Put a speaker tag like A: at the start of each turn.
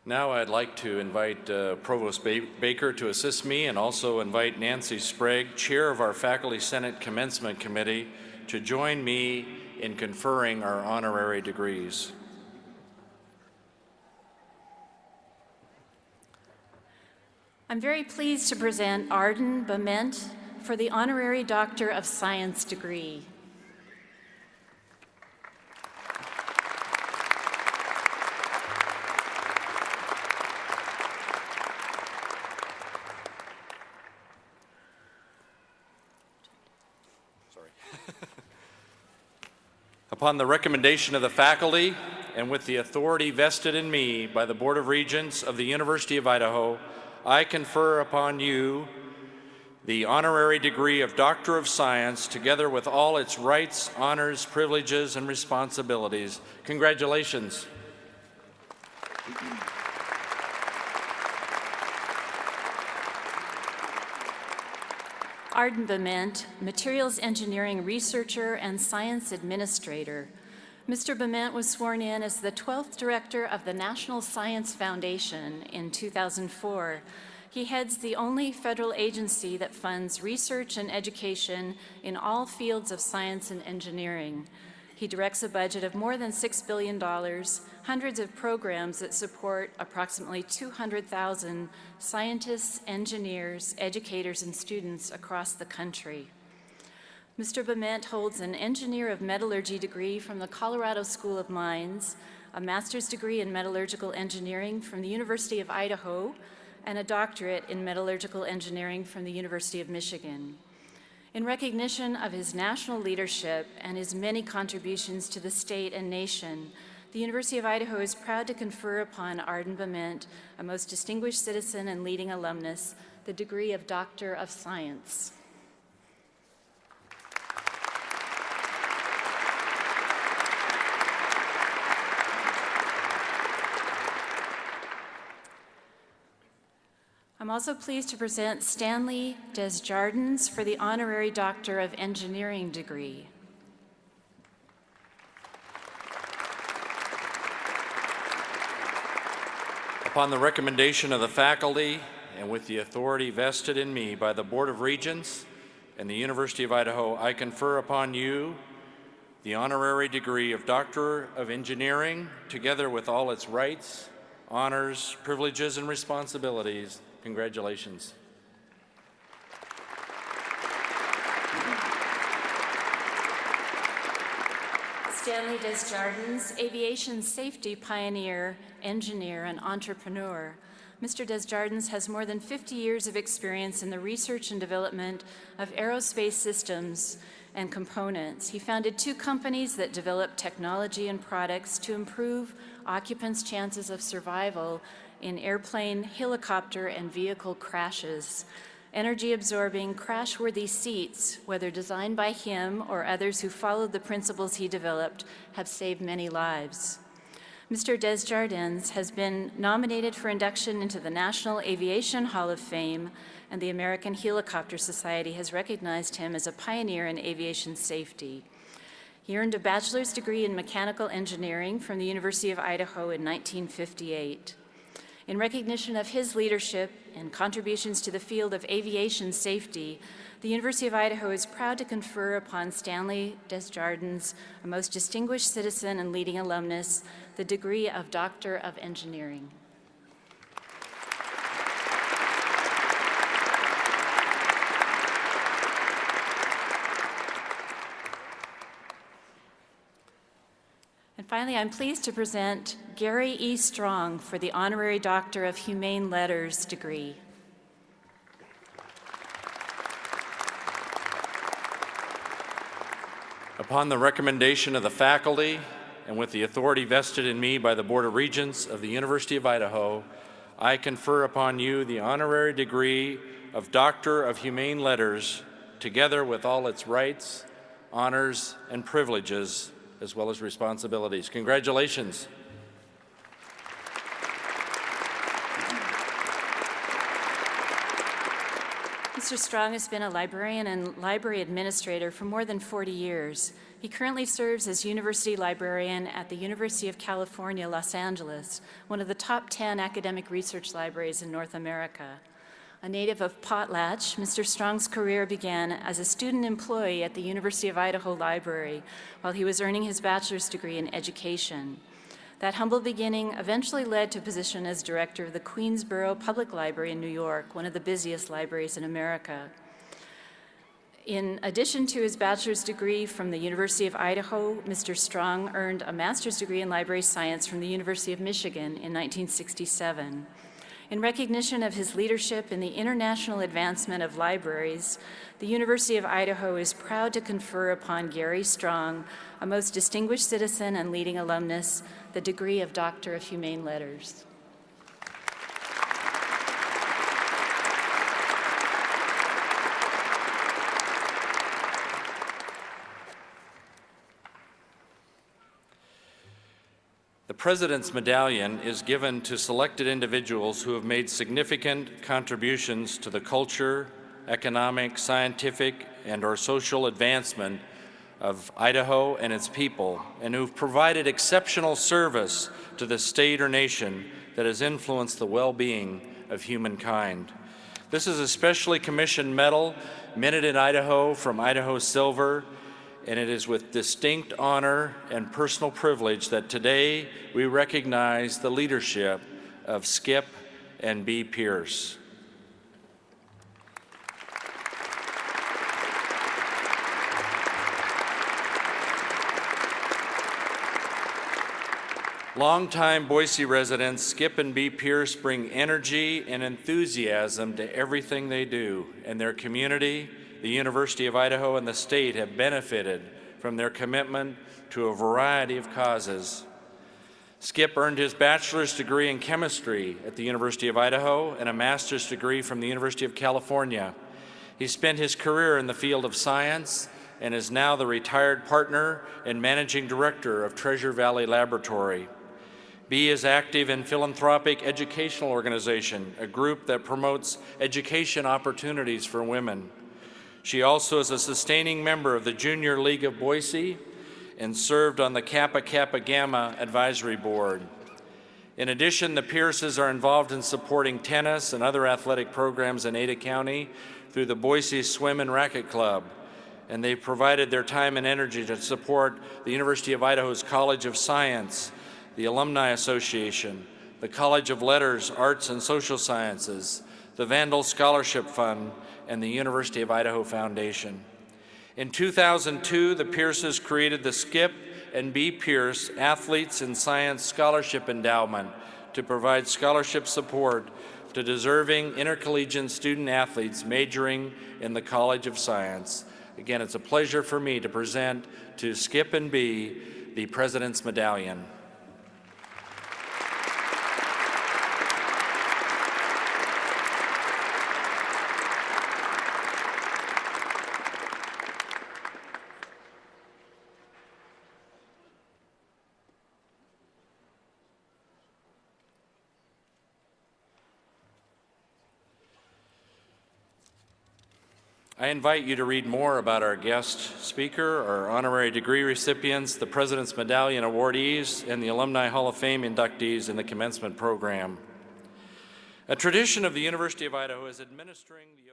A: Now I'd like to invite Provost Baker to assist me and also invite Nancy Sprague, Chair of our Faculty Senate Commencement Committee, to join me in conferring our honorary degrees.
B: I'm very pleased to present Arden Bement for the Honorary Doctor of Science degree.
A: Upon the recommendation of the faculty and with the authority vested in me by the Board of Regents of the University of Idaho, I confer upon you the honorary degree of Doctor of Science, together with all its rights, honors, privileges, and responsibilities. Congratulations.
B: Arden Bement, Materials Engineering Researcher and Science Administrator. Mr. Bement was sworn in as the 12th Director of the National Science Foundation in 2004. He heads the only federal agency that funds research and education in all fields of science and engineering. He directs a budget of more than $6 billion, hundreds of programs that support approximately 200,000 scientists, engineers, educators, and students across the country. Mr. Bement holds an Engineer of Metallurgy degree from the Colorado School of Mines, a master's degree in metallurgical engineering from the University of Idaho, and a doctorate in metallurgical engineering from the University of Michigan. In recognition of his national leadership and his many contributions to the state and nation, the University of Idaho is proud to confer upon Arden Bement, a most distinguished citizen and leading alumnus, the degree of Doctor of Science. I'm also pleased to present Stanley Desjardins for the Honorary Doctor of Engineering degree.
A: Upon the recommendation of the faculty and with the authority vested in me by the Board of Regents and the University of Idaho, I confer upon you the honorary degree of Doctor of Engineering, together with all its rights, honors, privileges, and responsibilities. Congratulations.
B: Stanley Desjardins, aviation safety pioneer, engineer, and entrepreneur. Mr. Desjardins has more than 50 years of experience in the research and development of aerospace systems and components. He founded 2 companies that developed technology and products to improve occupants' chances of survival in airplane, helicopter, and vehicle crashes. Energy-absorbing, crash-worthy seats, whether designed by him or others who followed the principles he developed, have saved many lives. Mr. Desjardins has been nominated for induction into the National Aviation Hall of Fame, and the American Helicopter Society has recognized him as a pioneer in aviation safety. He earned a bachelor's degree in mechanical engineering from the University of Idaho in 1958. In recognition of his leadership and contributions to the field of aviation safety, the University of Idaho is proud to confer upon Stanley Desjardins, a most distinguished citizen and leading alumnus, the degree of Doctor of Engineering. And finally, I'm pleased to present Gary E. Strong for the Honorary Doctor of Humane Letters degree.
A: Upon the recommendation of the faculty and with the authority vested in me by the Board of Regents of the University of Idaho, I confer upon you the honorary degree of Doctor of Humane Letters, together with all its rights, honors, and privileges, as well as responsibilities. Congratulations.
B: Mr. Strong has been a librarian and library administrator for more than 40 years. He He currently serves as University Librarian at the University of California, Los Angeles, one of the top 10 academic research libraries in North America. A native of Potlatch, Mr. Strong's career began as a student employee at the University of Idaho Library while he was earning his bachelor's degree in education. That humble beginning eventually led to a position as director of the Queensboro Public Library in New York, one of the busiest libraries in America. In addition to his bachelor's degree from the University of Idaho, Mr. Strong earned a master's degree in library science from the University of Michigan in 1967. In recognition of his leadership in the international advancement of libraries, the University of Idaho is proud to confer upon Gary Strong, a most distinguished citizen and leading alumnus, the degree of Doctor of Humane Letters.
A: The President's Medallion is given to selected individuals who have made significant contributions to the culture, economic, scientific, and/or social advancement of Idaho and its people, and who've provided exceptional service to the state or nation that has influenced the well-being of humankind. This is a specially commissioned medal minted in Idaho from Idaho Silver, and it is with distinct honor and personal privilege that today we recognize the leadership of Skip and B. Pierce. Longtime Boise residents Skip and B. Pierce bring energy and enthusiasm to everything they do, and their community, the University of Idaho, and the state have benefited from their commitment to a variety of causes. Skip earned his bachelor's degree in chemistry at the University of Idaho and a master's degree from the University of California. He spent his career in the field of science and is now the retired partner and managing director of Treasure Valley Laboratory. B is active in Philanthropic Educational Organization, a group that promotes education opportunities for women. She also is a sustaining member of the Junior League of Boise and served on the Kappa Kappa Gamma Advisory Board. In addition, the Pierces are involved in supporting tennis and other athletic programs in Ada County through the Boise Swim and Racquet Club, and they've provided their time and energy to support the University of Idaho's College of Science, the Alumni Association, the College of Letters, Arts, and Social Sciences, the Vandal Scholarship Fund, and the University of Idaho Foundation. In 2002, the Pierces created the Skip and B. Pierce Athletes in Science Scholarship Endowment to provide scholarship support to deserving intercollegiate student athletes majoring in the College of Science. Again, it's a pleasure for me to present to Skip and B the President's Medallion. I invite you to read more about our guest speaker, our honorary degree recipients, the President's Medallion awardees, and the Alumni Hall of Fame inductees in the commencement program. A tradition of the University of Idaho is administering the